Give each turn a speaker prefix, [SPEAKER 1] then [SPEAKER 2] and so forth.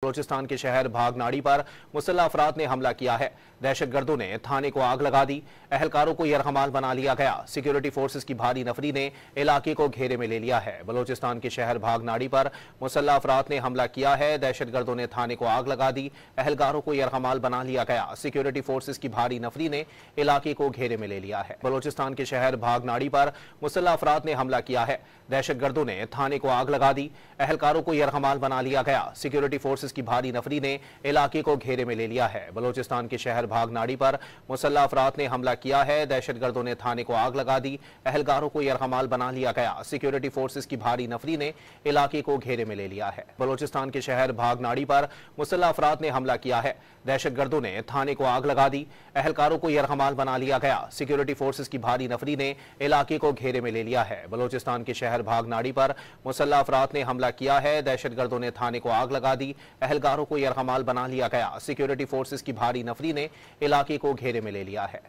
[SPEAKER 1] बलोचिस्तान के शहर भागनाड़ी पर मुसल्लह अफराद ने हमला किया है। दहशतगर्दों ने थाने को आग लगा दी। अहलकारों को यरगमाल बना लिया गया। सिक्योरिटी फोर्सेस की भारी नफरी ने इलाके को घेरे में ले लिया है। बलोचिस्तान के शहर भागनाड़ी पर मुसल्लह अफराद ने हमला किया है। दहशतगर्दों ने थाने को आग लगा दी। अहलकारों को यरगमाल बना लिया गया। सिक्योरिटी फोर्सेस की भारी नफरी ने इलाके को घेरे में ले लिया है। बलोचिस्तान के शहर भागनाड़ी पर मुसल्लह अफराद ने हमला किया है। दहशतगर्दों ने थाने को आग लगा दी। अहलकारों को यरगमाल बना लिया गया। सिक्योरिटी फोर्सेस की भारी नफरी ने इलाके को घेरे में ले लिया है। बलोचिस्तान के शहर भागनाड़ी पर मुसल्लह अफराद ने हमला किया है। दहशतगर्दों ने थाने को आग लगा दी। अहलकारों को यरगमाल बना लिया गया। सिक्योरिटी फोर्सेस की भारी नफरी ने इलाके को घेरे में ले लिया है। बलोचिस्तान के शहर भागनाड़ी पर मुसल्लह अफराद ने हमला किया है। दहशतगर्दों ने थाने को आग लगा दी। अहलकारों को यरगमाल बना लिया गया। सिक्योरिटी फोर्सेस की भारी नफरी ने इलाके को घेरे में ले लिया है। बलोचिस्तान के शहर भागनाड़ी पर मुसल्लह अफराद ने हमला किया है। दहशतगर्दों ने थाने को आग लगा दी। अहलकारों को यरगमाल बना लिया गया। सिक्योरिटी फोर्सेस की भारी नफरी ने इलाके को घेरे में ले लिया है।